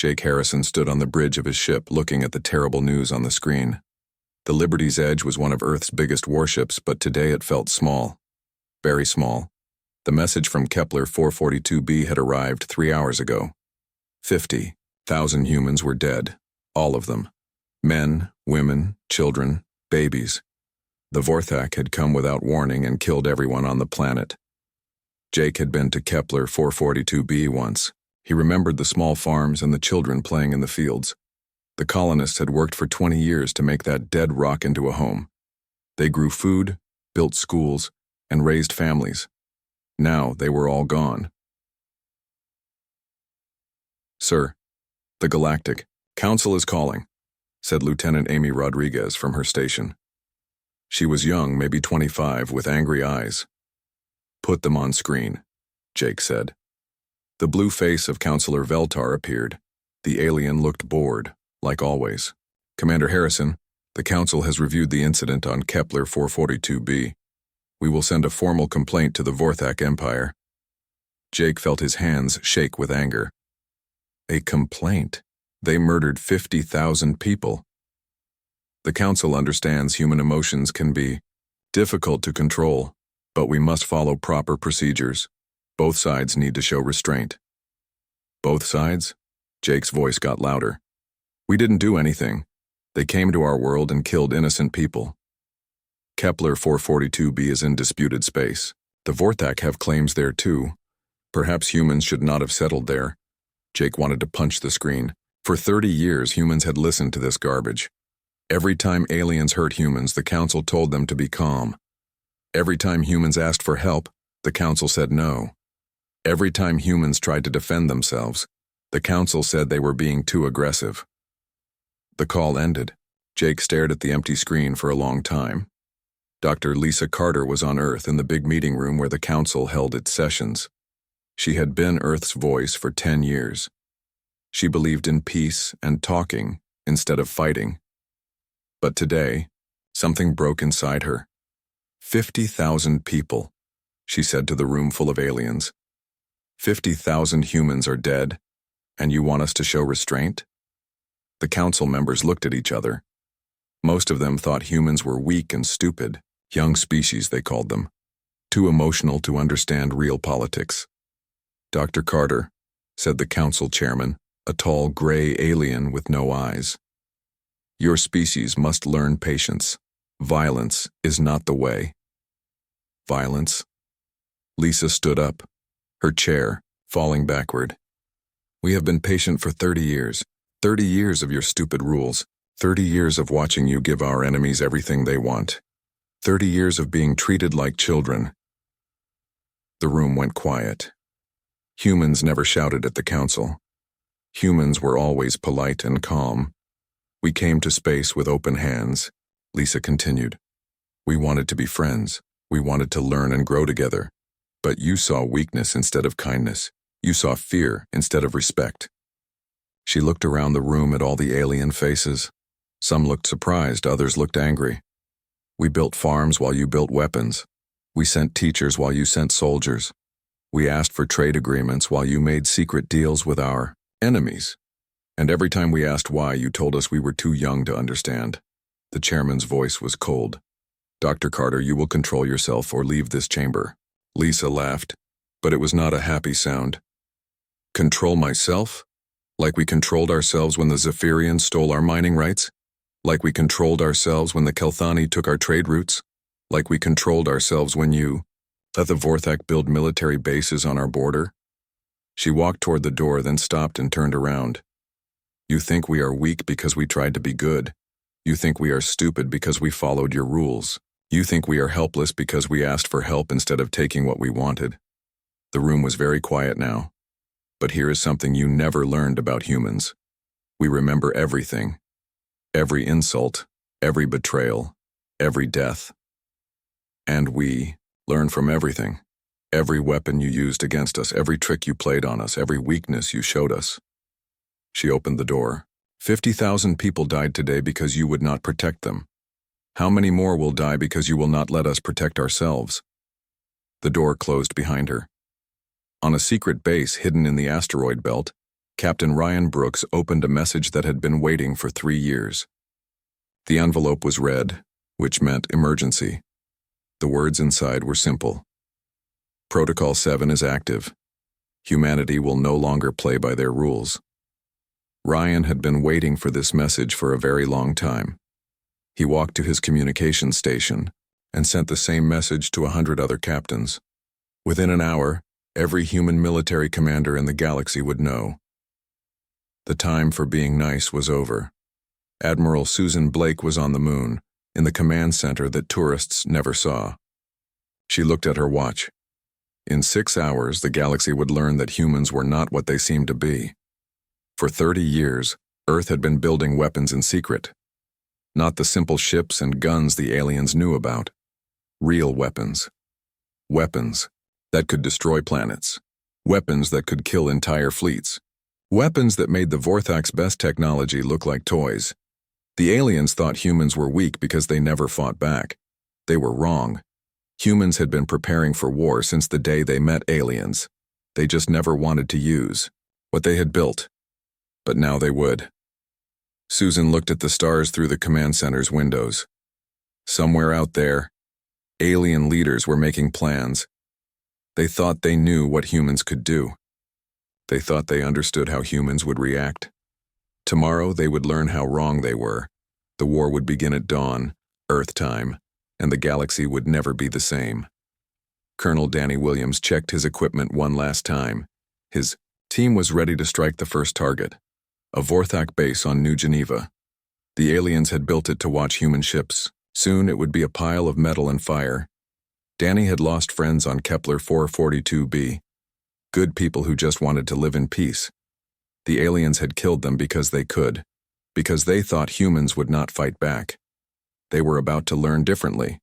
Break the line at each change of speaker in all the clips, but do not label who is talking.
Jake Harrison stood on the bridge of his ship looking at the terrible news on the screen. The Liberty's Edge was one of Earth's biggest warships, but today it felt small. Very small. The message from Kepler 442b had arrived 3 hours ago. 50,000 humans were dead. All of them. Men, women, children, babies. The Vorthak had come without warning and killed everyone on the planet. Jake had been to Kepler 442b once. He remembered the small farms and the children playing in the fields. The colonists had worked for 20 years to make that dead rock into a home. They grew food, built schools, and raised families. Now they were all gone. "Sir, the Galactic Council is calling," said Lieutenant Amy Rodriguez from her station. She was young, maybe 25, with angry eyes. "Put them on screen," Jake said. The blue face of Counselor Veltar appeared. The alien looked bored, like always. "Commander Harrison, the Council has reviewed the incident on Kepler 442b. We will send a formal complaint to the Vorthak Empire." Jake felt his hands shake with anger. A complaint? They murdered 50,000 people. "The Council understands human emotions can be difficult to control, but we must follow proper procedures. Both sides need to show restraint." "Both sides?" Jake's voice got louder. "We didn't do anything. They came to our world and killed innocent people. Kepler 442b is in disputed space. The Vorthak have claims there too. Perhaps humans should not have settled there." Jake wanted to punch the screen. For 30 years, humans had listened to this garbage. Every time aliens hurt humans, the Council told them to be calm. Every time humans asked for help, the Council said no. Every time humans tried to defend themselves, the Council said they were being too aggressive. The call ended. Jake stared at the empty screen for a long time. Dr. Lisa Carter was on Earth in the big meeting room where the Council held its sessions. She had been Earth's voice for 10 years. She believed in peace and talking instead of fighting. But today, something broke inside her. 50,000 people, she said to the room full of aliens. 50,000 humans are dead, and you want us to show restraint? The Council members looked at each other. Most of them thought humans were weak and stupid, young species they called them, too emotional to understand real politics. "Dr. Carter," said the Council chairman, a tall gray alien with no eyes. "Your species must learn patience. Violence is not the way." "Violence?" Lisa stood up, her chair falling backward. "We have been patient for 30 years. 30 years of your stupid rules. 30 years of watching you give our enemies everything they want. 30 years of being treated like children." The room went quiet. Humans never shouted at the Council. Humans were always polite and calm. "We came to space with open hands," Lisa continued. "We wanted to be friends. We wanted to learn and grow together. But you saw weakness instead of kindness. You saw fear instead of respect." She looked around the room at all the alien faces. Some looked surprised, others looked angry. "We built farms while you built weapons. We sent teachers while you sent soldiers. We asked for trade agreements while you made secret deals with our enemies. And every time we asked why, you told us we were too young to understand." The chairman's voice was cold. "Dr. Carter, you will control yourself or leave this chamber." Lisa laughed, but it was not a happy sound. "Control myself? Like we controlled ourselves when the Zephyrians stole our mining rights? Like we controlled ourselves when the Kelthani took our trade routes? Like we controlled ourselves when you let the Vorthak build military bases on our border?" She walked toward the door, then stopped and turned around. "You think we are weak because we tried to be good. You think we are stupid because we followed your rules. You think we are helpless because we asked for help instead of taking what we wanted." The room was very quiet now. "But here is something you never learned about humans. We remember everything. Every insult, every betrayal, every death. And we learn from everything. Every weapon you used against us, every trick you played on us, every weakness you showed us." She opened the door. 50,000 people died today because you would not protect them. How many more will die because you will not let us protect ourselves? The door closed behind her. On a secret base hidden in the asteroid belt, Captain Ryan Brooks opened a message that had been waiting for 3 years. The envelope was red, which meant emergency. The words inside were simple. Protocol 7 is active. Humanity will no longer play by their rules. Ryan had been waiting for this message for a very long time. He walked to his communications station and sent the same message to 100 other captains. Within an hour, every human military commander in the galaxy would know. The time for being nice was over. Admiral Susan Blake was on the moon, in the command center that tourists never saw. She looked at her watch. In 6 hours, the galaxy would learn that humans were not what they seemed to be. For 30 years, Earth had been building weapons in secret. Not the simple ships and guns the aliens knew about. Real weapons. Weapons that could destroy planets. Weapons that could kill entire fleets. Weapons that made the Vorthak's best technology look like toys. The aliens thought humans were weak because they never fought back. They were wrong. Humans had been preparing for war since the day they met aliens. They just never wanted to use what they had built. But now they would. Susan looked at the stars through the command center's windows. Somewhere out there, alien leaders were making plans. They thought they knew what humans could do. They thought they understood how humans would react. Tomorrow they would learn how wrong they were. The war would begin at dawn, Earth time, and the galaxy would never be the same. Colonel Danny Williams checked his equipment one last time. His team was ready to strike the first target, a Vorthak base on New Geneva. The aliens had built it to watch human ships. Soon it would be a pile of metal and fire. Danny had lost friends on Kepler 442b. Good people who just wanted to live in peace. The aliens had killed them because they could, because they thought humans would not fight back. They were about to learn differently.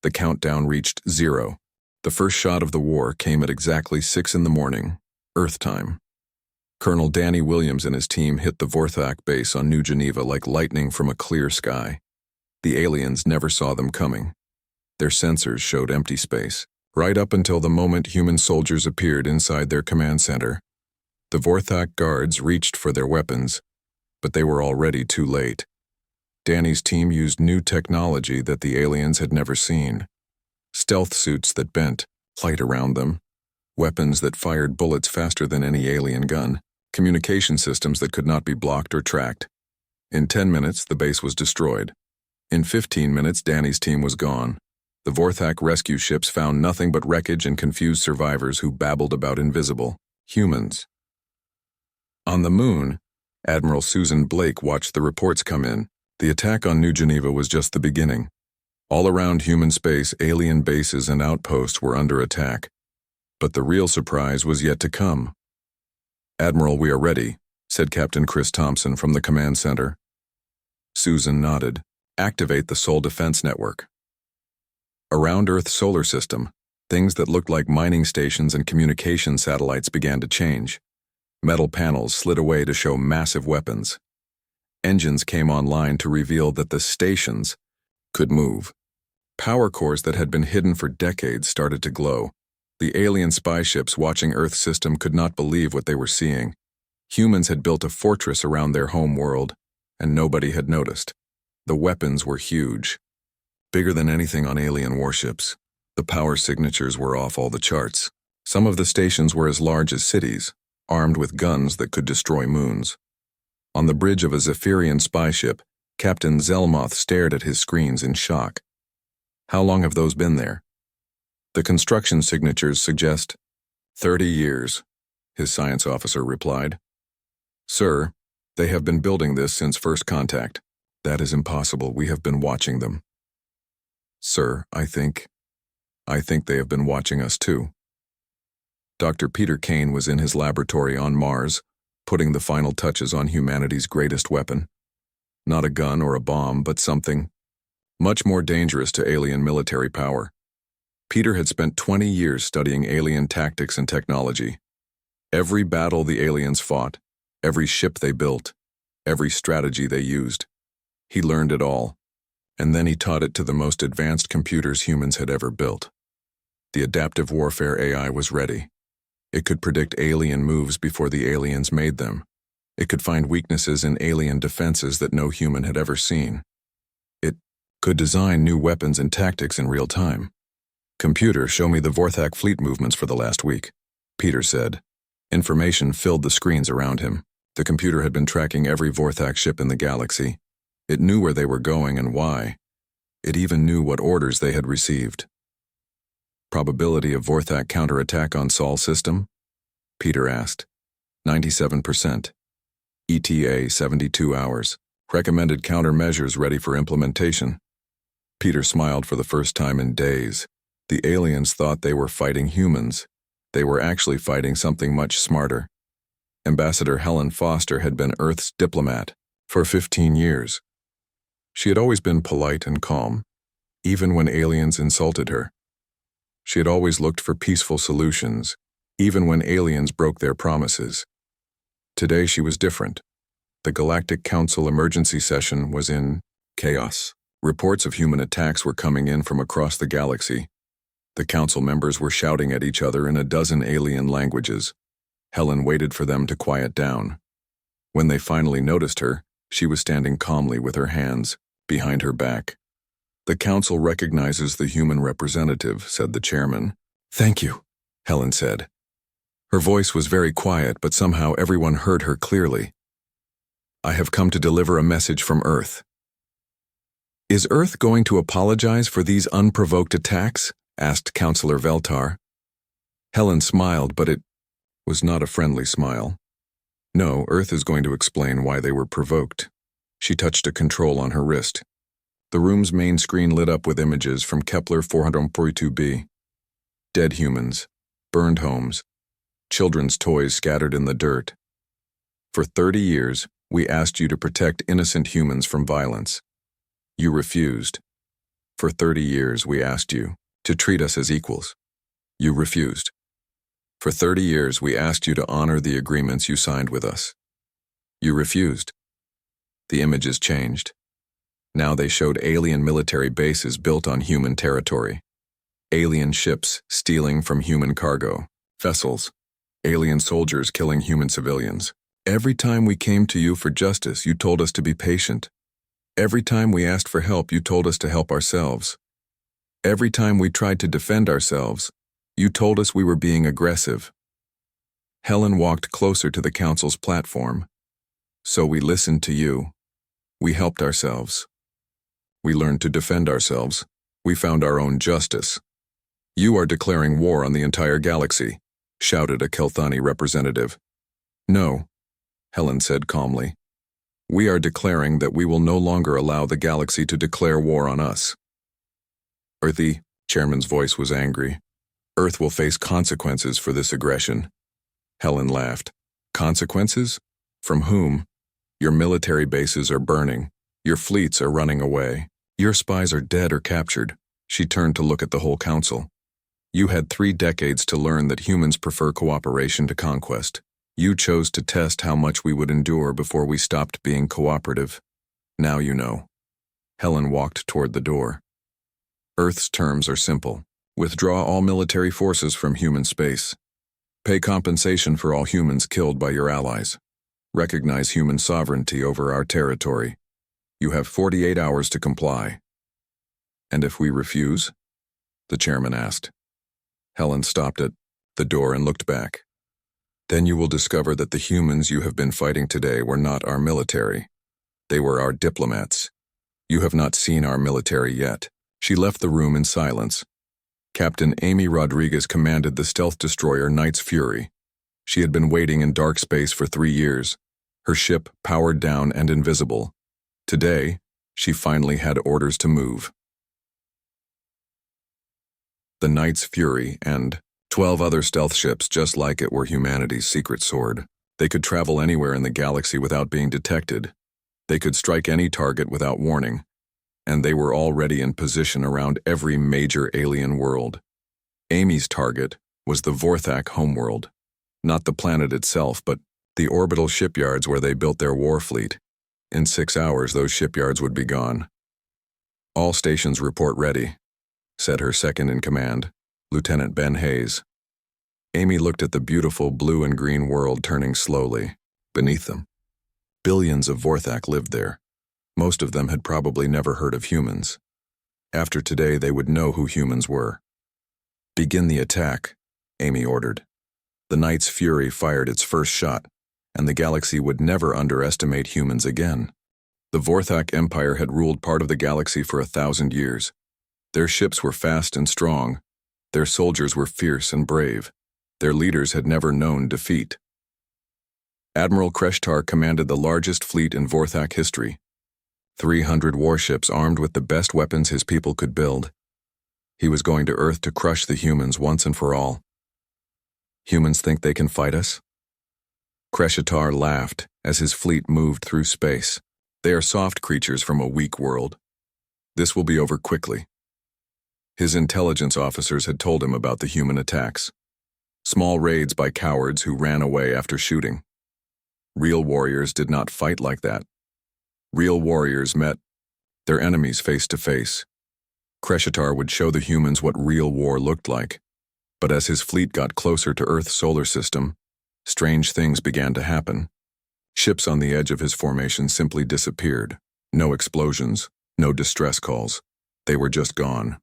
The countdown reached 0. The first shot of the war came at exactly 6 a.m, Earth time. Colonel Danny Williams and his team hit the Vorthak base on New Geneva like lightning from a clear sky. The aliens never saw them coming. Their sensors showed empty space, right up until the moment human soldiers appeared inside their command center. The Vorthak guards reached for their weapons, but they were already too late. Danny's team used new technology that the aliens had never seen. Stealth suits that bent, light around them. Weapons that fired bullets faster than any alien gun. Communication systems that could not be blocked or tracked. In 10 minutes, the base was destroyed. In 15 minutes, Danny's team was gone. The Vorthak rescue ships found nothing but wreckage and confused survivors who babbled about invisible humans. On the moon, Admiral Susan Blake watched the reports come in. The attack on New Geneva was just the beginning. All around human space, alien bases and outposts were under attack. But the real surprise was yet to come. "Admiral, we are ready," said Captain Chris Thompson from the command center. Susan nodded. "Activate the Sol Defense Network." Around Earth's solar system, things that looked like mining stations and communication satellites began to change. Metal panels slid away to show massive weapons. Engines came online to reveal that the stations could move. Power cores that had been hidden for decades started to glow. The alien spy ships watching Earth's system could not believe what they were seeing. Humans had built a fortress around their home world, and nobody had noticed. The weapons were huge. Bigger than anything on alien warships. The power signatures were off all the charts. Some of the stations were as large as cities, armed with guns that could destroy moons. On the bridge of a Zephyrian spy ship, Captain Zelmoth stared at his screens in shock. "How long have those been there?" "The construction signatures suggest 30 years, his science officer replied. "Sir, they have been building this since first contact. That is impossible. We have been watching them." "Sir, I think they have been watching us too." Dr. Peter Kane was in his laboratory on Mars, putting the final touches on humanity's greatest weapon. Not a gun or a bomb, but something much more dangerous to alien military power. Peter had spent 20 years studying alien tactics and technology. Every battle the aliens fought, every ship they built, every strategy they used. He learned it all, and then he taught it to the most advanced computers humans had ever built. The adaptive warfare AI was ready. It could predict alien moves before the aliens made them. It could find weaknesses in alien defenses that no human had ever seen. It could design new weapons and tactics in real time. "Computer, show me the Vorthak fleet movements for the last week," Peter said. Information filled the screens around him. The computer had been tracking every Vorthak ship in the galaxy. It knew where they were going and why. It even knew what orders they had received. "Probability of Vorthak counterattack on Sol system?" Peter asked. 97%. ETA 72 hours. Recommended countermeasures ready for implementation. Peter smiled for the first time in days. The aliens thought they were fighting humans. They were actually fighting something much smarter. Ambassador Helen Foster had been Earth's diplomat for 15 years. She had always been polite and calm, even when aliens insulted her. She had always looked for peaceful solutions, even when aliens broke their promises. Today she was different. The Galactic Council emergency session was in chaos. Reports of human attacks were coming in from across the galaxy. The council members were shouting at each other in a dozen alien languages. Helen waited for them to quiet down. When they finally noticed her, she was standing calmly with her hands behind her back. "The council recognizes the human representative," said the chairman. "Thank you," Helen said. Her voice was very quiet, but somehow everyone heard her clearly. "I have come to deliver a message from Earth." "Is Earth going to apologize for these unprovoked attacks?" asked Counselor Veltar. Helen smiled, but it was not a friendly smile. "No, Earth is going to explain why they were provoked." She touched a control on her wrist. The room's main screen lit up with images from Kepler 442b. Dead humans, burned homes, children's toys scattered in the dirt. "For 30 years, we asked you to protect innocent humans from violence. You refused. For 30 years, we asked you to treat us as equals. You refused. For 30 years, we asked you to honor the agreements you signed with us. You refused." The images changed. Now they showed alien military bases built on human territory. Alien ships stealing from human cargo, vessels, alien soldiers killing human civilians. "Every time we came to you for justice, you told us to be patient. Every time we asked for help, you told us to help ourselves. Every time we tried to defend ourselves, you told us we were being aggressive." Helen walked closer to the council's platform. "So we listened to you. We helped ourselves. We learned to defend ourselves. We found our own justice. You are declaring war on the entire galaxy," shouted a Kelthani representative. "No," Helen said calmly. "We are declaring that we will no longer allow the galaxy to declare war on us." "Earthy," Chairman's voice was angry. "Earth will face consequences for this aggression." Helen laughed. "Consequences? From whom? Your military bases are burning. Your fleets are running away. Your spies are dead or captured." She turned to look at the whole council. "You had 3 decades to learn that humans prefer cooperation to conquest. You chose to test how much we would endure before we stopped being cooperative. Now you know." Helen walked toward the door. "Earth's terms are simple. Withdraw all military forces from human space. Pay compensation for all humans killed by your allies. Recognize human sovereignty over our territory. You have 48 hours to comply." "And if we refuse?" the chairman asked. Helen stopped at the door and looked back. "Then you will discover that the humans you have been fighting today were not our military. They were our diplomats. You have not seen our military yet." She left the room in silence. Captain Amy Rodriguez commanded the stealth destroyer Knight's Fury. She had been waiting in dark space for 3 years, her ship powered down and invisible. Today, she finally had orders to move. The Knight's Fury and 12 other stealth ships just like it were humanity's secret sword. They could travel anywhere in the galaxy without being detected. They could strike any target without warning. And they were already in position around every major alien world. Amy's target was the Vorthak homeworld. Not the planet itself, but the orbital shipyards where they built their war fleet. In 6 hours, those shipyards would be gone. "All stations report ready," said her second-in-command, Lieutenant Ben Hayes. Amy looked at the beautiful blue and green world turning slowly. Beneath them, billions of Vorthak lived there. Most of them had probably never heard of humans. After today, they would know who humans were. "Begin the attack," Amy ordered. The night's fury fired its first shot, and the galaxy would never underestimate humans again. The Vorthak Empire had ruled part of the galaxy for 1,000 years. Their ships were fast and strong. Their soldiers were fierce and brave. Their leaders had never known defeat. Admiral Kreshtar commanded the largest fleet in Vorthak history. 300 warships armed with the best weapons his people could build. He was going to Earth to crush the humans once and for all. "Humans think they can fight us?" Kreshtar laughed as his fleet moved through space. "They are soft creatures from a weak world. This will be over quickly." His intelligence officers had told him about the human attacks. Small raids by cowards who ran away after shooting. Real warriors did not fight like that. Real warriors met their enemies face to face. Kreshtar would show the humans what real war looked like. But as his fleet got closer to Earth's solar system, strange things began to happen. Ships on the edge of his formation simply disappeared. No explosions, no distress calls. They were just gone.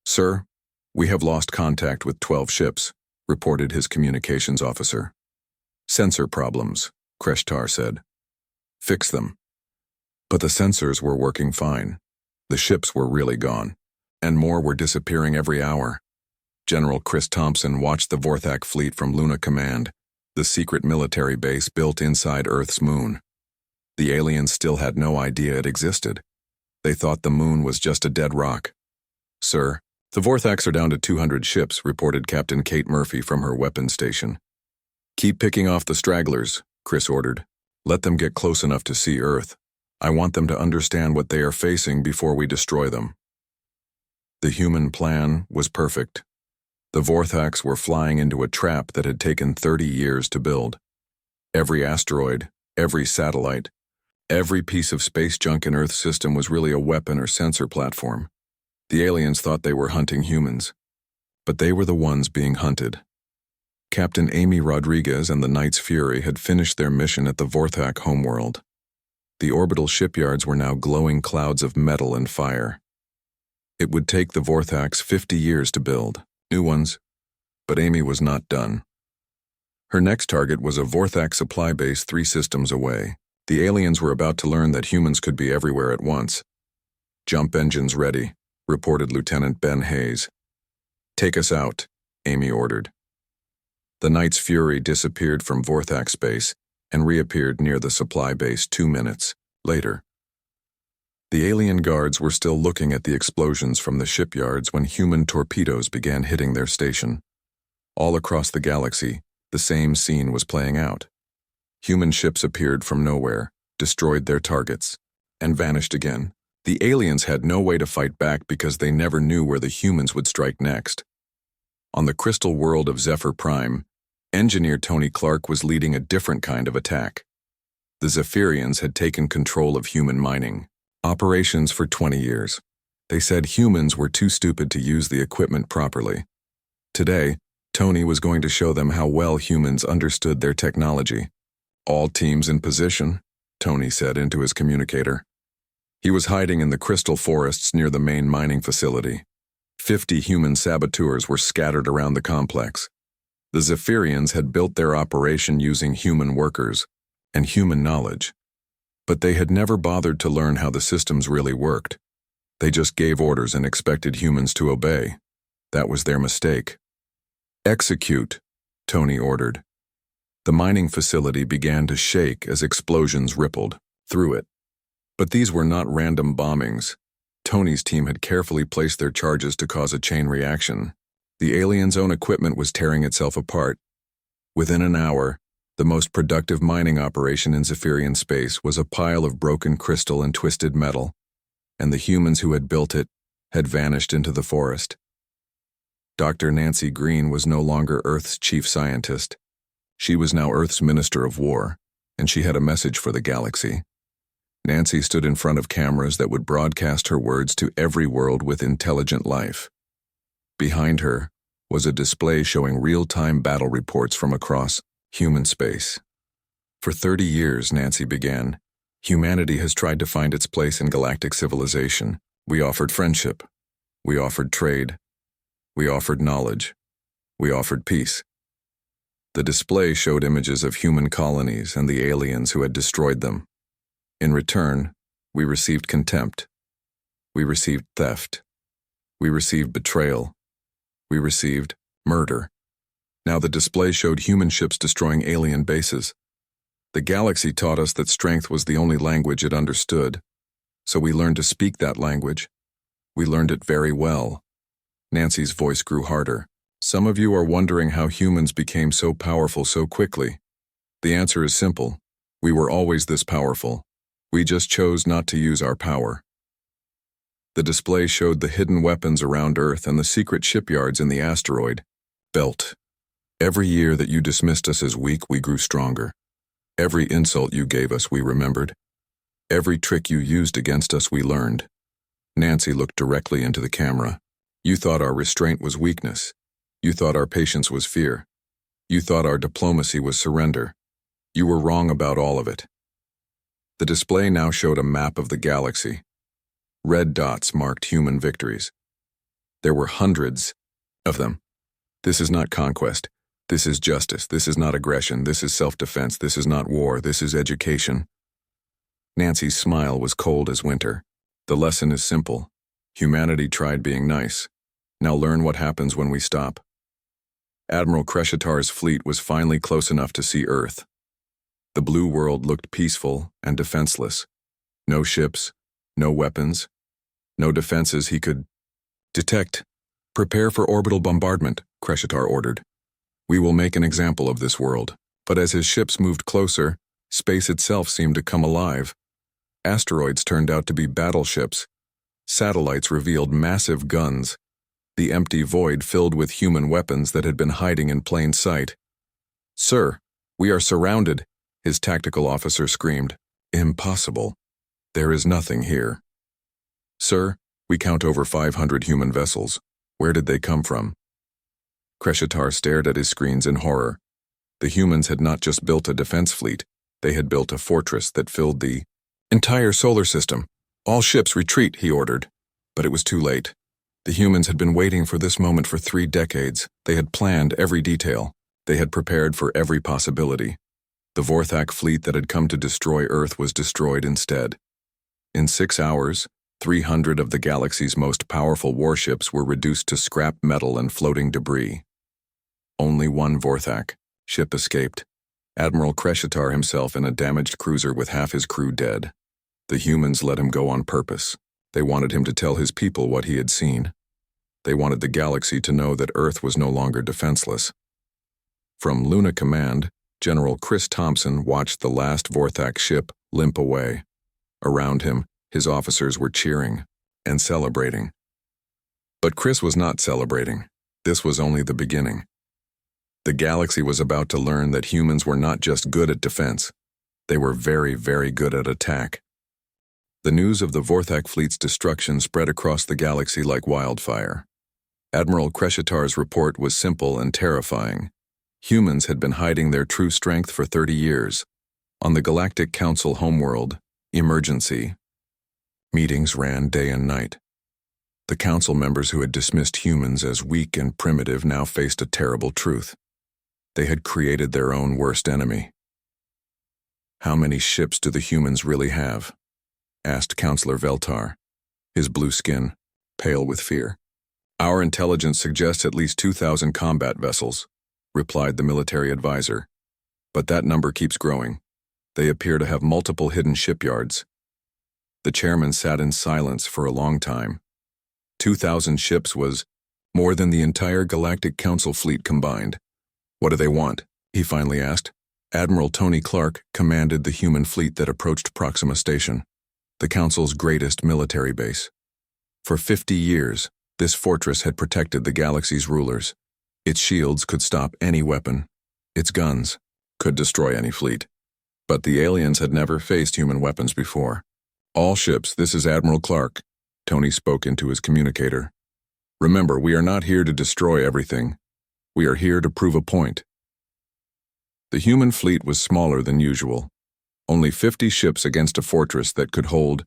"Sir, we have lost contact with 12 ships," reported his communications officer. "Sensor problems," Kreshtar said. "Fix them." But the sensors were working fine. The ships were really gone, and more were disappearing every hour. General Chris Thompson watched the Vorthak fleet from Luna Command, the secret military base built inside Earth's moon. The aliens still had no idea it existed. They thought the moon was just a dead rock. "Sir, the Vorthaks are down to 200 ships," reported Captain Kate Murphy from her weapons station. "Keep picking off the stragglers," Chris ordered. "Let them get close enough to see Earth. I want them to understand what they are facing before we destroy them." The human plan was perfect. The Vorthaks were flying into a trap that had taken 30 years to build. Every asteroid, every satellite, every piece of space junk in Earth's system was really a weapon or sensor platform. The aliens thought they were hunting humans, but they were the ones being hunted. Captain Amy Rodriguez and the Knight's Fury had finished their mission at the Vorthak homeworld. The orbital shipyards were now glowing clouds of metal and fire. It would take the Vorthaks 50 years to build new ones, but Amy was not done. Her next target was a Vorthak supply base 3 systems away. The aliens were about to learn that humans could be everywhere at once. "Jump engines ready," reported Lieutenant Ben Hayes. "Take us out," Amy ordered. The Knight's Fury disappeared from Vorthak space and reappeared near the supply base 2 minutes later. The alien guards were still looking at the explosions from the shipyards when human torpedoes began hitting their station. All across the galaxy, the same scene was playing out. Human ships appeared from nowhere, destroyed their targets, and vanished again. The aliens had no way to fight back because they never knew where the humans would strike next. On the crystal world of Zephyr Prime, engineer Tony Clark was leading a different kind of attack. The Zephyrians had taken control of human mining operations for 20 years. They said humans were too stupid to use the equipment properly. Today, Tony was going to show them how well humans understood their technology. "All teams in position," Tony said into his communicator. He was hiding in the crystal forests near the main mining facility. 50 human saboteurs were scattered around the complex. The Zephyrians had built their operation using human workers and human knowledge. But they had never bothered to learn how the systems really worked. They just gave orders and expected humans to obey. That was their mistake. "Execute," Tony ordered. The mining facility began to shake as explosions rippled through it. But these were not random bombings. Tony's team had carefully placed their charges to cause a chain reaction. The aliens' own equipment was tearing itself apart. Within an hour, the most productive mining operation in Zephyrian space was a pile of broken crystal and twisted metal, and the humans who had built it had vanished into the forest. Dr. Nancy Green was no longer Earth's chief scientist. She was now Earth's Minister of War, and she had a message for the galaxy. Nancy stood in front of cameras that would broadcast her words to every world with intelligent life. Behind her, was a display showing real-time battle reports from across human space. For 30 years, Nancy began, humanity has tried to find its place in galactic civilization. We offered friendship. We offered trade. We offered knowledge. We offered peace. The display showed images of human colonies and the aliens who had destroyed them. In return, we received contempt. We received theft. We received betrayal. We received murder. Now the display showed human ships destroying alien bases. The galaxy taught us that strength was the only language it understood, so we learned to speak that language. We learned it very well. Nancy's voice grew harder. Some of you are wondering how humans became so powerful so quickly. The answer is simple. We were always this powerful. We just chose not to use our power. The display showed the hidden weapons around Earth and the secret shipyards in the asteroid belt. Every year that you dismissed us as weak, we grew stronger. Every insult you gave us, we remembered. Every trick you used against us, we learned. Nancy looked directly into the camera. You thought our restraint was weakness. You thought our patience was fear. You thought our diplomacy was surrender. You were wrong about all of it. The display now showed a map of the galaxy. Red dots marked human victories. There were hundreds of them. This is not conquest. This is justice. This is not aggression. This is self-defense. This is not war. This is education. Nancy's smile was cold as winter. The lesson is simple. Humanity tried being nice. Now learn what happens when we stop. Admiral Kreshitar's fleet was finally close enough to see Earth. The blue world looked peaceful and defenseless. No ships, no weapons, no defenses he could detect. Prepare for orbital bombardment, Kreshitar ordered. We will make an example of this world. But as his ships moved closer, space itself seemed to come alive. Asteroids turned out to be battleships. Satellites revealed massive guns. The empty void filled with human weapons that had been hiding in plain sight. Sir, we are surrounded, his tactical officer screamed. Impossible. There is nothing here. Sir, we count over 500 human vessels. Where did they come from? Kreshitar stared at his screens in horror. The humans had not just built a defense fleet, they had built a fortress that filled the entire solar system. All ships retreat, he ordered. But it was too late. The humans had been waiting for this moment for 3 decades. They had planned every detail. They had prepared for every possibility. The Vorthak fleet that had come to destroy Earth was destroyed instead. In 6 hours, 300 of the galaxy's most powerful warships were reduced to scrap metal and floating debris. Only one Vorthak ship escaped. Admiral Kreshitar himself in a damaged cruiser with half his crew dead. The humans let him go on purpose. They wanted him to tell his people what he had seen. They wanted the galaxy to know that Earth was no longer defenseless. From Luna Command, General Chris Thompson watched the last Vorthak ship limp away. Around him, his officers were cheering and celebrating. But Chris was not celebrating. This was only the beginning. The galaxy was about to learn that humans were not just good at defense. They were very, very good at attack. The news of the Vorthak fleet's destruction spread across the galaxy like wildfire. Admiral Kreshitar's report was simple and terrifying. Humans had been hiding their true strength for 30 years. On the Galactic Council homeworld, emergency. Meetings ran day and night. The council members who had dismissed humans as weak and primitive now faced a terrible truth. They had created their own worst enemy. How many ships do the humans really have? Asked Counselor Veltar, his blue skin pale with fear. Our intelligence suggests at least 2,000 combat vessels, replied the military advisor. But that number keeps growing. They appear to have multiple hidden shipyards. The chairman sat in silence for a long time. 2,000 ships was more than the entire Galactic Council fleet combined. What do they want? He finally asked. Admiral Tony Clark commanded the human fleet that approached Proxima Station, the Council's greatest military base. For 50 years, this fortress had protected the galaxy's rulers. Its shields could stop any weapon. Its guns could destroy any fleet. But the aliens had never faced human weapons before. All ships, this is Admiral Clark. Tony spoke into his communicator. Remember, we are not here to destroy everything. We are here to prove a point. The human fleet was smaller than usual. Only 50 ships against a fortress that could hold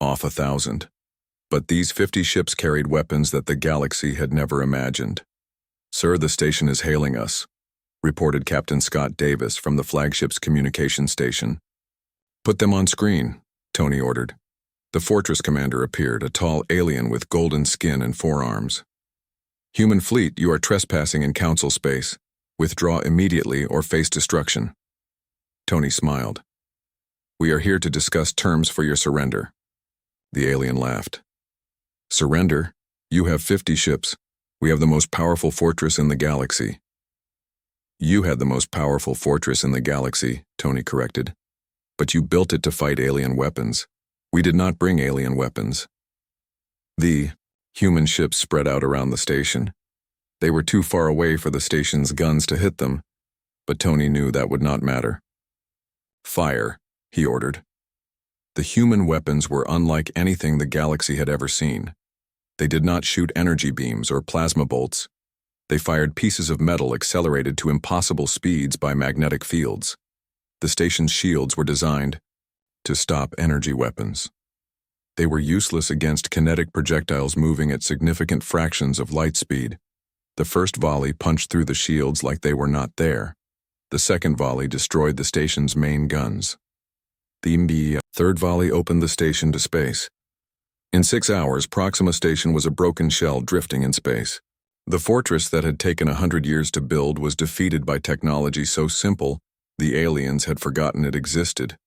off 1,000. But these 50 ships carried weapons that the galaxy had never imagined. "Sir, the station is hailing us," reported Captain Scott Davis from the flagship's communication station. "Put them on screen," Tony ordered. The fortress commander appeared, a tall alien with golden skin and forearms. "Human fleet, you are trespassing in council space. Withdraw immediately or face destruction." Tony smiled. "We are here to discuss terms for your surrender." The alien laughed. "Surrender? You have 50 ships. We have the most powerful fortress in the galaxy." "You had the most powerful fortress in the galaxy," Tony corrected. "But you built it to fight alien weapons. We did not bring alien weapons." The human ships spread out around the station. They were too far away for the station's guns to hit them, but Tony knew that would not matter. "Fire," he ordered. The human weapons were unlike anything the galaxy had ever seen. They did not shoot energy beams or plasma bolts. They fired pieces of metal accelerated to impossible speeds by magnetic fields. The station's shields were designed to stop energy weapons. They were useless against kinetic projectiles moving at significant fractions of light speed. The first volley punched through the shields like they were not there. The second volley destroyed the station's main guns. The third volley opened the station to space. In 6 hours, Proxima Station was a broken shell drifting in space. The fortress that had taken 100 years to build was defeated by technology so simple, the aliens had forgotten it existed.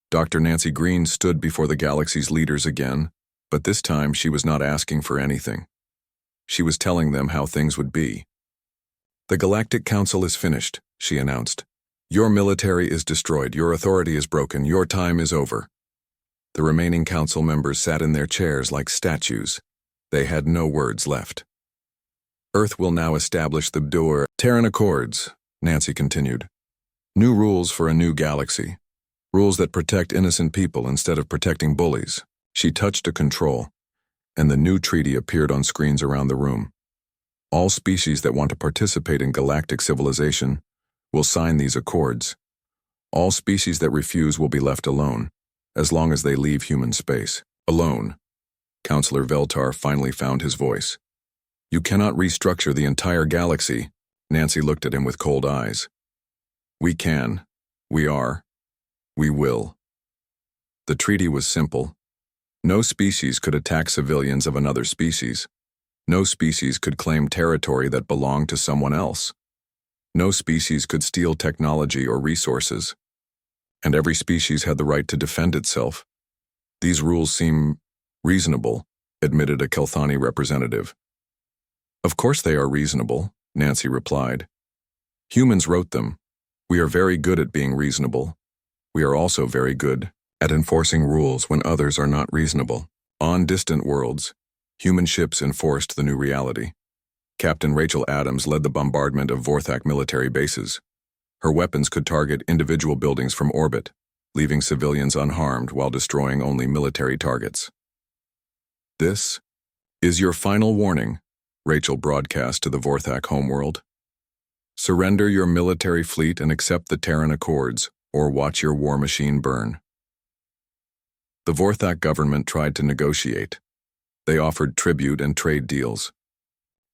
Dr. Nancy Green stood before the galaxy's leaders again, but this time she was not asking for anything. She was telling them how things would be. "The Galactic Council is finished," she announced. "Your military is destroyed, your authority is broken, your time is over." The remaining council members sat in their chairs like statues. They had no words left. "Earth will now establish the Terran Accords," Nancy continued. "New rules for a new galaxy. Rules that protect innocent people instead of protecting bullies." She touched a control, and the new treaty appeared on screens around the room. "All species that want to participate in galactic civilization will sign these accords. All species that refuse will be left alone, as long as they leave human space. Alone." Counselor Veltar finally found his voice. "You cannot restructure the entire galaxy." Nancy looked at him with cold eyes. "We can. We are. We will." The treaty was simple. No species could attack civilians of another species. No species could claim territory that belonged to someone else. No species could steal technology or resources. And every species had the right to defend itself. "These rules seem reasonable," admitted a Kelthani representative. "Of course they are reasonable," Nancy replied. "Humans wrote them. We are very good at being reasonable. We are also very good at enforcing rules when others are not reasonable." On distant worlds, human ships enforced the new reality. Captain Rachel Adams led the bombardment of Vorthak military bases. Her weapons could target individual buildings from orbit, leaving civilians unharmed while destroying only military targets. "This is your final warning," Rachel broadcast to the Vorthak homeworld. "Surrender your military fleet and accept the Terran Accords, or watch your war machine burn." The Vorthak government tried to negotiate. They offered tribute and trade deals.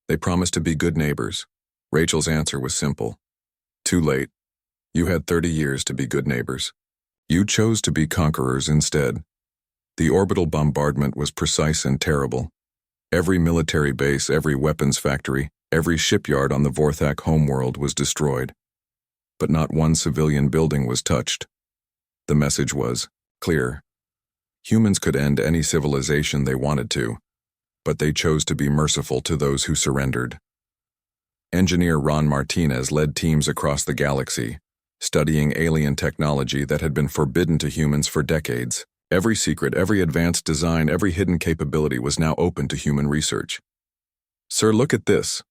They promised to be good neighbors. Rachel's answer was simple. "Too late. You had 30 years to be good neighbors. You chose to be conquerors instead." The orbital bombardment was precise and terrible. Every military base, every weapons factory, every shipyard on the Vorthak homeworld was destroyed. But not one civilian building was touched. The message was clear. Humans could end any civilization they wanted to, but they chose to be merciful to those who surrendered. Engineer Ron Martinez led teams across the galaxy, studying alien technology that had been forbidden to humans for decades. Every secret, every advanced design, every hidden capability was now open to human research. "Sir, look at this,"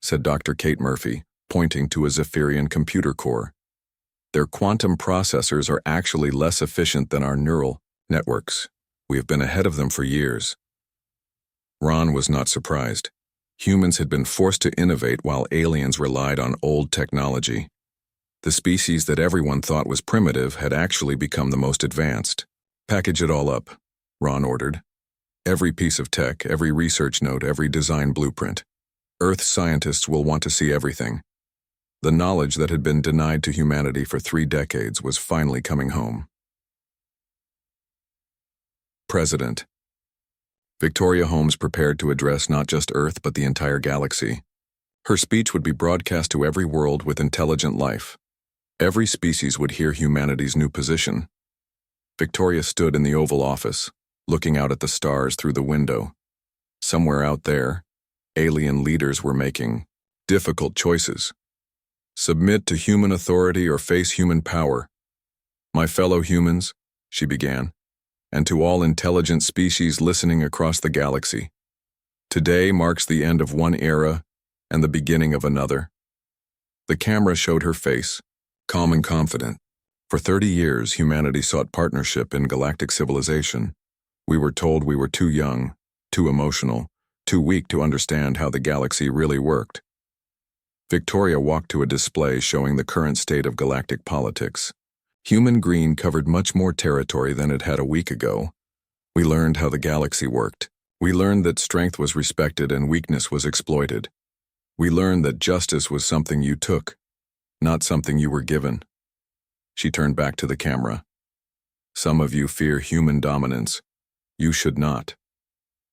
said Dr. Kate Murphy, pointing to a Zephyrian computer core. "Their quantum processors are actually less efficient than our neural networks. We have been ahead of them for years." Ron was not surprised. Humans had been forced to innovate while aliens relied on old technology. The species that everyone thought was primitive had actually become the most advanced. Package it all up, Ron ordered. Every piece of tech, every research note, every design blueprint. Earth scientists will want to see everything. The knowledge that had been denied to humanity for 3 decades was finally coming home. President. Victoria Holmes prepared to address not just Earth but the entire galaxy. Her speech would be broadcast to every world with intelligent life. Every species would hear humanity's new position. Victoria stood in the Oval Office, looking out at the stars through the window. Somewhere out there, alien leaders were making difficult choices. Submit to human authority or face human power. My fellow humans, she began, and to all intelligent species listening across the galaxy. Today marks the end of one era and the beginning of another. The camera showed her face, calm and confident. For 30 years, humanity sought partnership in galactic civilization. We were told we were too young, too emotional, too weak to understand how the galaxy really worked. Victoria walked to a display showing the current state of galactic politics. Human green covered much more territory than it had a week ago. We learned how the galaxy worked. We learned that strength was respected and weakness was exploited. We learned that justice was something you took, not something you were given. She turned back to the camera. Some of you fear human dominance. You should not.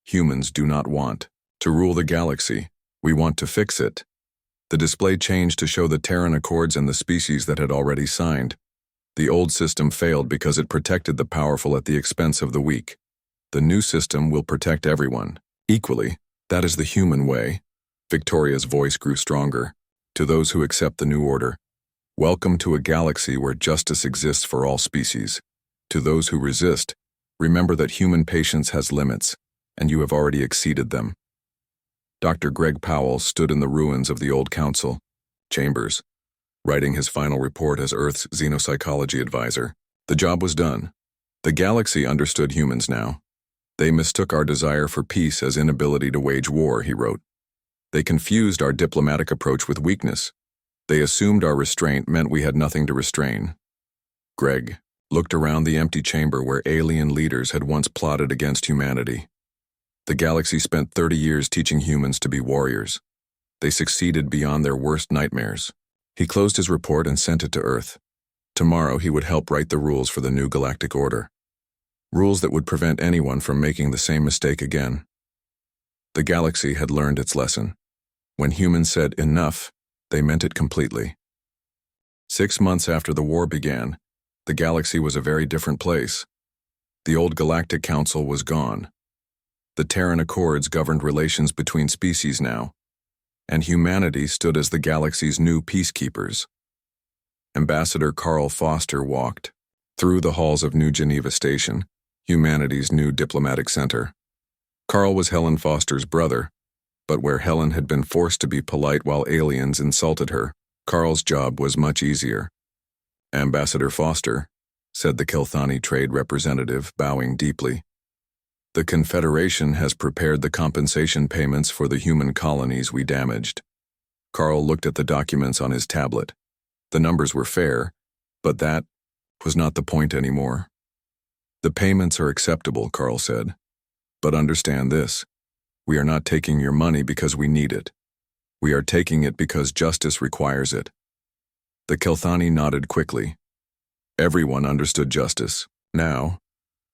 Humans do not want to rule the galaxy. We want to fix it. The display changed to show the Terran Accords and the species that had already signed. The old system failed because it protected the powerful at the expense of the weak. The new system will protect everyone equally. That is the human way. Victoria's voice grew stronger. To those who accept the new order, welcome to a galaxy where justice exists for all species. To those who resist, remember that human patience has limits, and you have already exceeded them. Dr. Greg Powell stood in the ruins of the old council chambers, writing his final report as Earth's xenopsychology advisor. The job was done. The galaxy understood humans now. They mistook our desire for peace as inability to wage war, he wrote. They confused our diplomatic approach with weakness. They assumed our restraint meant we had nothing to restrain. Greg looked around the empty chamber where alien leaders had once plotted against humanity. The galaxy spent 30 years teaching humans to be warriors. They succeeded beyond their worst nightmares. He closed his report and sent it to Earth. Tomorrow he would help write the rules for the new galactic order. Rules that would prevent anyone from making the same mistake again. The galaxy had learned its lesson. When humans said enough, they meant it completely. 6 months after the war began, the galaxy was a very different place. The old Galactic Council was gone. The Terran Accords governed relations between species now, and humanity stood as the galaxy's new peacekeepers. Ambassador Carl Foster walked through the halls of New Geneva Station, humanity's new diplomatic center. Carl was Helen Foster's brother, but where Helen had been forced to be polite while aliens insulted her, Carl's job was much easier. Ambassador Foster, said the Kilthani trade representative, bowing deeply. The Confederation has prepared the compensation payments for the human colonies we damaged. Carl looked at the documents on his tablet. The numbers were fair, but that was not the point anymore. The payments are acceptable, Carl said. But understand this. We are not taking your money because we need it. We are taking it because justice requires it. The Kilthani nodded quickly. Everyone understood justice. Now,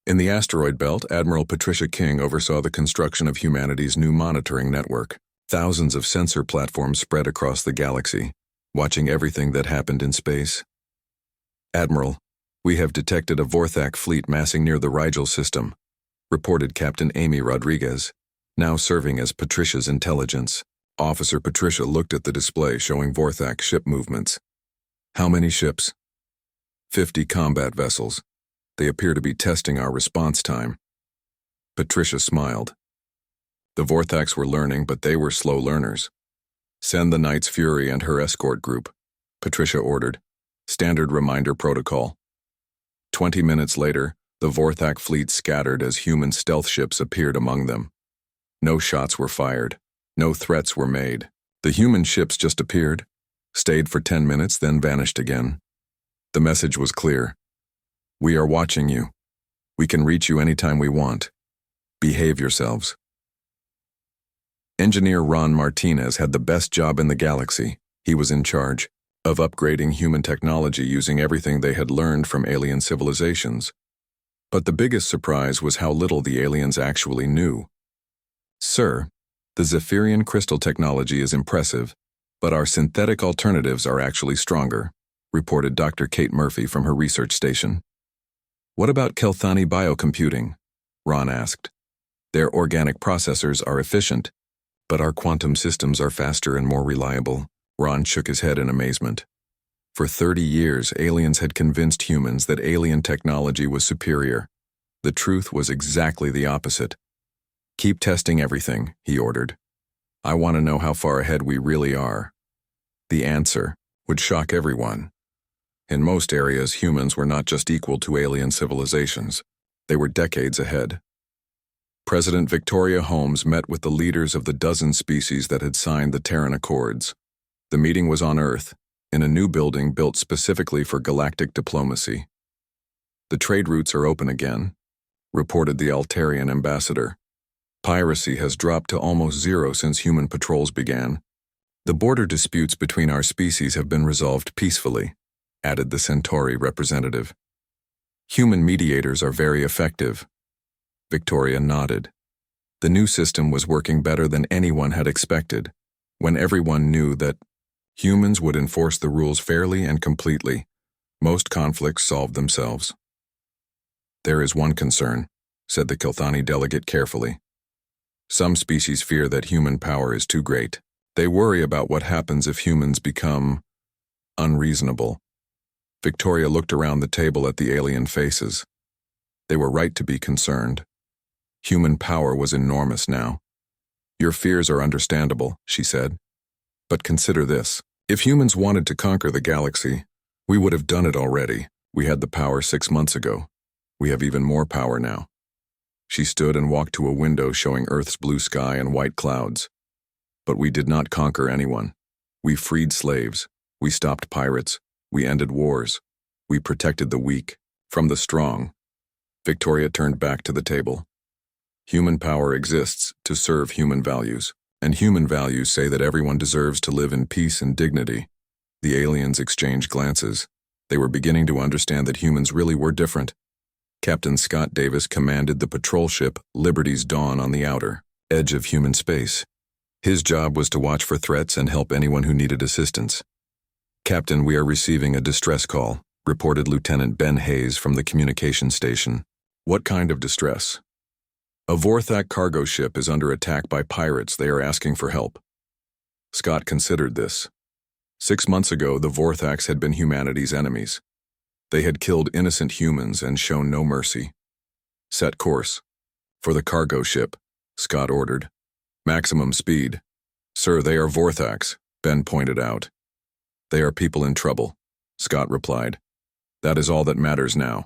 in the asteroid belt, Admiral Patricia King oversaw the construction of humanity's new monitoring network. Thousands of sensor platforms spread across the galaxy, watching everything that happened in space. Admiral, we have detected a Vorthak fleet massing near the Rigel system, reported Captain Amy Rodriguez, now serving as Patricia's intelligence. Officer Patricia looked at the display showing Vorthak ship movements. How many ships? 50 combat vessels. They appear to be testing our response time. Patricia smiled. The Vorthaks were learning, but they were slow learners. Send the Knight's Fury and her escort group, Patricia ordered. Standard reminder protocol. 20 minutes later, the Vorthak fleet scattered as human stealth ships appeared among them. No shots were fired. No threats were made. The human ships just appeared, stayed for 10 minutes, then vanished again. The message was clear. We are watching you. We can reach you anytime we want. Behave yourselves. Engineer Ron Martinez had the best job in the galaxy. He was in charge of upgrading human technology using everything they had learned from alien civilizations. But the biggest surprise was how little the aliens actually knew. Sir, the Zephyrian crystal technology is impressive, but our synthetic alternatives are actually stronger, reported Dr. Kate Murphy from her research station. What about Kelthani biocomputing? Ron asked. Their organic processors are efficient, but our quantum systems are faster and more reliable. Ron shook his head in amazement. For 30 years, aliens had convinced humans that alien technology was superior. The truth was exactly the opposite. Keep testing everything, he ordered. I want to know how far ahead we really are. The answer would shock everyone. In most areas, humans were not just equal to alien civilizations. They were decades ahead. President Victoria Holmes met with the leaders of the dozen species that had signed the Terran Accords. The meeting was on Earth, in a new building built specifically for galactic diplomacy. The trade routes are open again, reported the Altarian ambassador. Piracy has dropped to almost zero since human patrols began. The border disputes between our species have been resolved peacefully, added the Centauri representative. Human mediators are very effective. Victoria nodded. The new system was working better than anyone had expected, when everyone knew that humans would enforce the rules fairly and completely. Most conflicts solved themselves. There is one concern, said the Kelthani delegate carefully. Some species fear that human power is too great. They worry about what happens if humans become unreasonable. Victoria looked around the table at the alien faces. They were right to be concerned. Human power was enormous now. Your fears are understandable, she said. But consider this. If humans wanted to conquer the galaxy, we would have done it already. We had the power 6 months ago. We have even more power now. She stood and walked to a window showing Earth's blue sky and white clouds. But we did not conquer anyone. We freed slaves. We stopped pirates. We ended wars. We protected the weak from the strong. Victoria turned back to the table. Human power exists to serve human values, and human values say that everyone deserves to live in peace and dignity. The aliens exchanged glances. They were beginning to understand that humans really were different. Captain Scott Davis commanded the patrol ship Liberty's Dawn on the outer edge of human space. His job was to watch for threats and help anyone who needed assistance. Captain, we are receiving a distress call, reported Lieutenant Ben Hayes from the communication station. What kind of distress? A Vorthak cargo ship is under attack by pirates. They are asking for help. Scott considered this. 6 months ago, the Vorthaks had been humanity's enemies. They had killed innocent humans and shown no mercy. Set course. For the cargo ship, Scott ordered. Maximum speed. Sir, they are Vorthaks, Ben pointed out. They are people in trouble, Scott replied. That is all that matters now.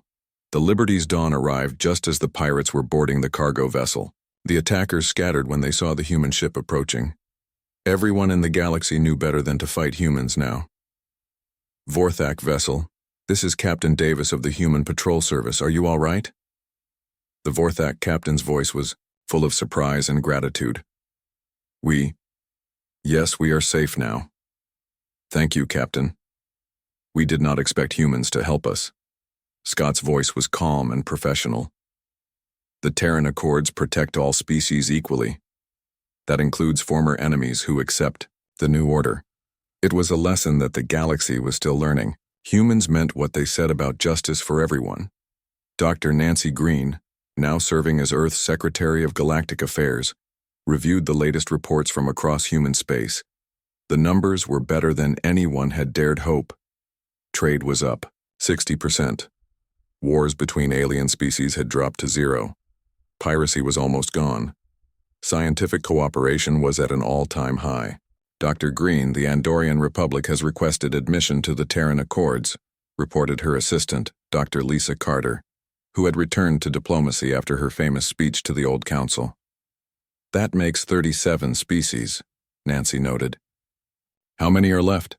The Liberty's Dawn arrived just as the pirates were boarding the cargo vessel. The attackers scattered when they saw the human ship approaching. Everyone in the galaxy knew better than to fight humans now. Vorthak vessel, this is Captain Davis of the Human Patrol Service. Are you all right? The Vorthak captain's voice was full of surprise and gratitude. Yes, we are safe now. Thank you, Captain. We did not expect humans to help us. Scott's voice was calm and professional. The Terran Accords protect all species equally. That includes former enemies who accept the new order. It was a lesson that the galaxy was still learning. Humans meant what they said about justice for everyone. Dr. Nancy Green, now serving as Earth's Secretary of Galactic Affairs, reviewed the latest reports from across human space. The numbers were better than anyone had dared hope. Trade was up 60%. Wars between alien species had dropped to zero. Piracy was almost gone. Scientific cooperation was at an all-time high. Dr. Green, the Andorian Republic, has requested admission to the Terran Accords, reported her assistant, Dr. Lisa Carter, who had returned to diplomacy after her famous speech to the Old Council. That makes 37 species, Nancy noted. How many are left?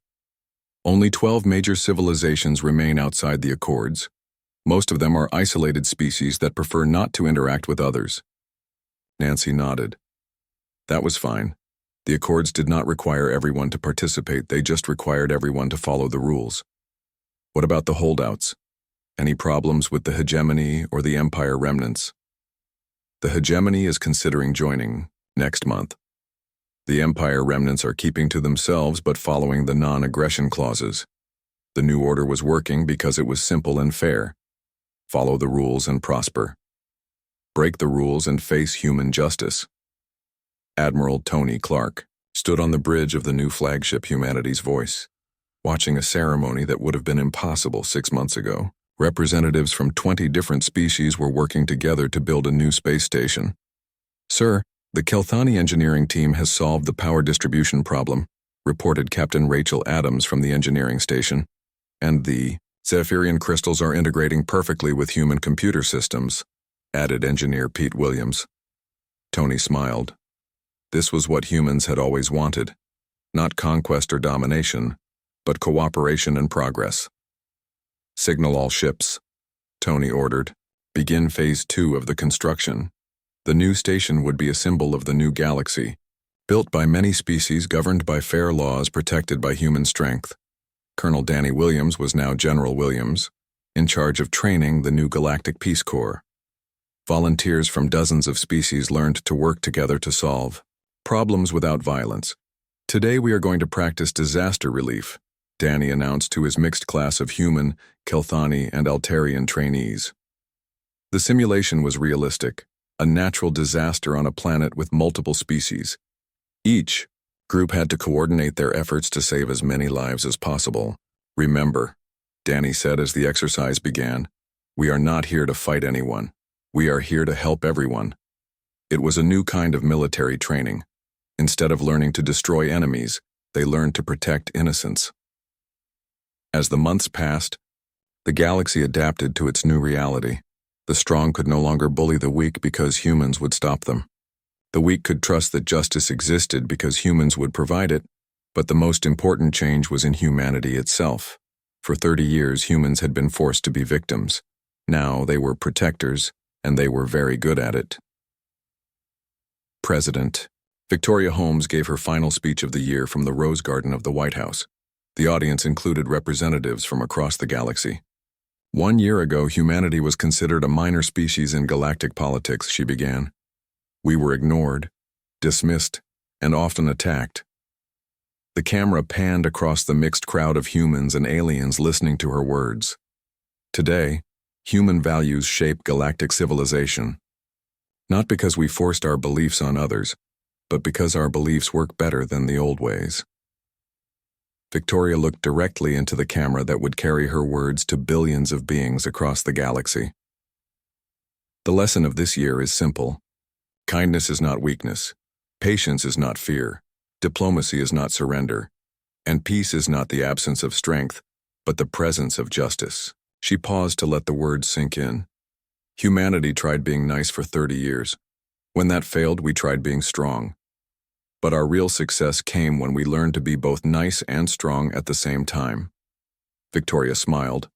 Only 12 major civilizations remain outside the Accords. Most of them are isolated species that prefer not to interact with others. Nancy nodded. That was fine. The Accords did not require everyone to participate, they just required everyone to follow the rules. What about the holdouts? Any problems with the hegemony or the Empire remnants? The hegemony is considering joining next month. The Empire remnants are keeping to themselves but following the non-aggression clauses. The new order was working because it was simple and fair. Follow the rules and prosper. Break the rules and face human justice. Admiral Tony Clark stood on the bridge of the new flagship Humanity's Voice, watching a ceremony that would have been impossible 6 months ago. Representatives from 20 different species were working together to build a new space station. Sir, the Kelthani engineering team has solved the power distribution problem, reported Captain Rachel Adams from the engineering station, and the Zephyrian crystals are integrating perfectly with human computer systems, added engineer Pete Williams. Tony smiled. This was what humans had always wanted, not conquest or domination, but cooperation and progress. Signal all ships, Tony ordered. Begin Phase 2 of the construction. The new station would be a symbol of the new galaxy, built by many species governed by fair laws protected by human strength. Colonel Danny Williams was now General Williams, in charge of training the new Galactic Peace Corps. Volunteers from dozens of species learned to work together to solve problems without violence. Today we are going to practice disaster relief, Danny announced to his mixed class of human, Kelthani, and Altarian trainees. The simulation was realistic, a natural disaster on a planet with multiple species. Each group had to coordinate their efforts to save as many lives as possible. Remember, Danny said as the exercise began, we are not here to fight anyone. We are here to help everyone. It was a new kind of military training. Instead of learning to destroy enemies, they learned to protect innocents. As the months passed, the galaxy adapted to its new reality. The strong could no longer bully the weak because humans would stop them. The weak could trust that justice existed because humans would provide it, but the most important change was in humanity itself. For 30 years, humans had been forced to be victims. Now they were protectors, and they were very good at it. President Victoria Holmes gave her final speech of the year from the Rose Garden of the White House. The audience included representatives from across the galaxy. 1 year ago, humanity was considered a minor species in galactic politics, she began. We were ignored, dismissed, and often attacked. The camera panned across the mixed crowd of humans and aliens listening to her words. Today, human values shape galactic civilization. Not because we forced our beliefs on others, but because our beliefs work better than the old ways. Victoria looked directly into the camera that would carry her words to billions of beings across the galaxy. The lesson of this year is simple. Kindness is not weakness. Patience is not fear. Diplomacy is not surrender. And peace is not the absence of strength, but the presence of justice. She paused to let the words sink in. Humanity tried being nice for 30 years. When that failed, we tried being strong. But our real success came when we learned to be both nice and strong at the same time. Victoria smiled,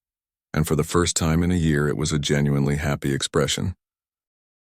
and for the first time in a year it was a genuinely happy expression.